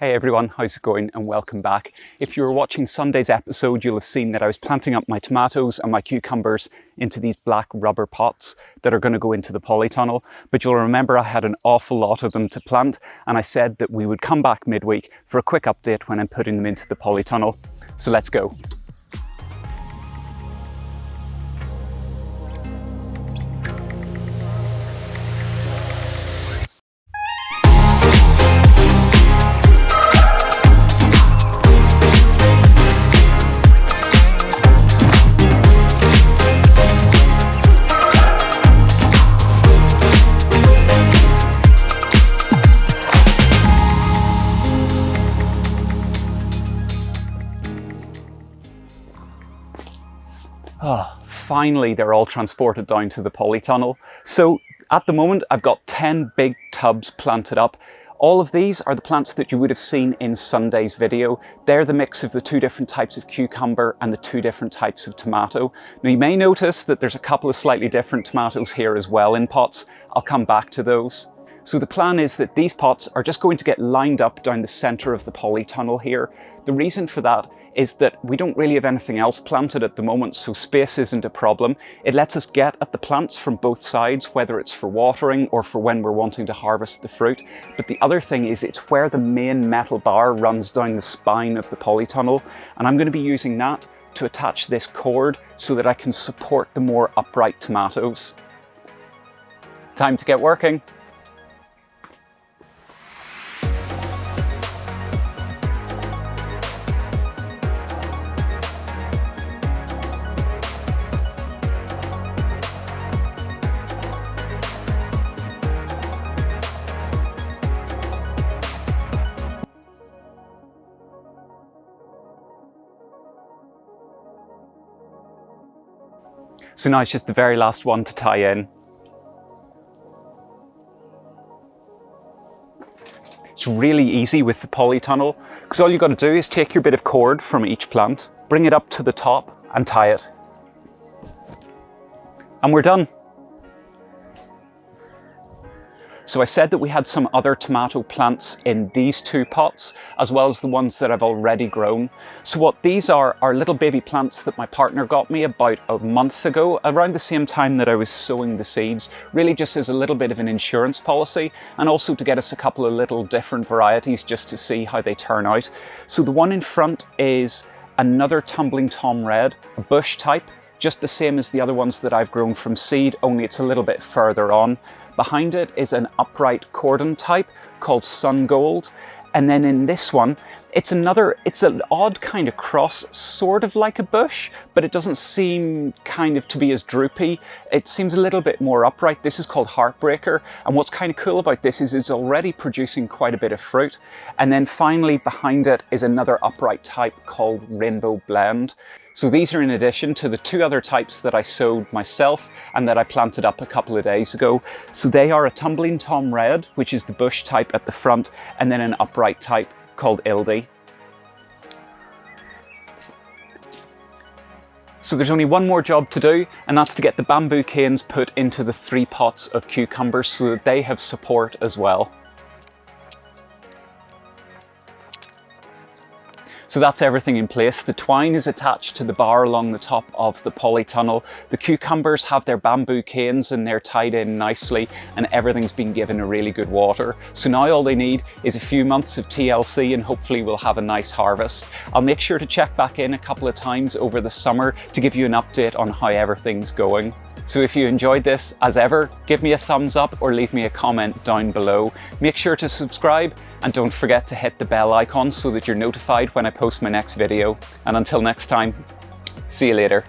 Hey everyone, how's it going and welcome back. If you were watching Sunday's episode, you'll have seen that I was planting up my tomatoes and my cucumbers into these black rubber pots that are going to go into the polytunnel. But you'll remember I had an awful lot of them to plant, and I said that we would come back midweek for a quick update when I'm putting them into the polytunnel. So let's go. Finally, they're all transported down to the polytunnel. So at the moment, I've got 10 big tubs planted up. All of these are the plants that you would have seen in Sunday's video. They're the mix of the two different types of cucumber and the two different types of tomato. Now you may notice that there's a couple of slightly different tomatoes here as well in pots. I'll come back to those. So the plan is that these pots are just going to get lined up down the center of the polytunnel here. The reason for that is that we don't really have anything else planted at the moment, so space isn't a problem. It lets us get at the plants from both sides, whether it's for watering or for when we're wanting to harvest the fruit. But the other thing is it's where the main metal bar runs down the spine of the polytunnel, and I'm going to be using that to attach this cord so that I can support the more upright tomatoes. Time to get working. So now it's just the very last one to tie in. It's really easy with the polytunnel because all you've got to do is take your bit of cord from each plant, bring it up to the top and tie it. And we're done. So I said that we had some other tomato plants in these two pots, as well as the ones that I've already grown. So what these are little baby plants that my partner got me about a month ago, around the same time that I was sowing the seeds, really just as a little bit of an insurance policy, and also to get us a couple of little different varieties just to see how they turn out. So the one in front is another Tumbling Tom Red, a bush type, just the same as the other ones that I've grown from seed, only it's a little bit further on. Behind it is an upright cordon type called Sun Gold. And then in this one, it's an odd kind of cross, sort of like a bush, but it doesn't seem kind of to be as droopy. It seems a little bit more upright. This is called Heartbreaker. And what's kind of cool about this is it's already producing quite a bit of fruit. And then finally behind it is another upright type called Rainbow Blend. So these are in addition to the two other types that I sowed myself and that I planted up a couple of days ago. So they are a Tumbling Tom Red, which is the bush type at the front, and then an upright type called Ildi. So there's only one more job to do, and that's to get the bamboo canes put into the 3 pots of cucumbers so that they have support as well. So that's everything in place. The twine is attached to the bar along the top of the polytunnel. The cucumbers have their bamboo canes and they're tied in nicely, and everything's been given a really good water. So now all they need is a few months of TLC and hopefully we'll have a nice harvest. I'll make sure to check back in a couple of times over the summer to give you an update on how everything's going. So if you enjoyed this, as ever, give me a thumbs up or leave me a comment down below. Make sure to subscribe and don't forget to hit the bell icon so that you're notified when I post my next video. And until next time, see you later.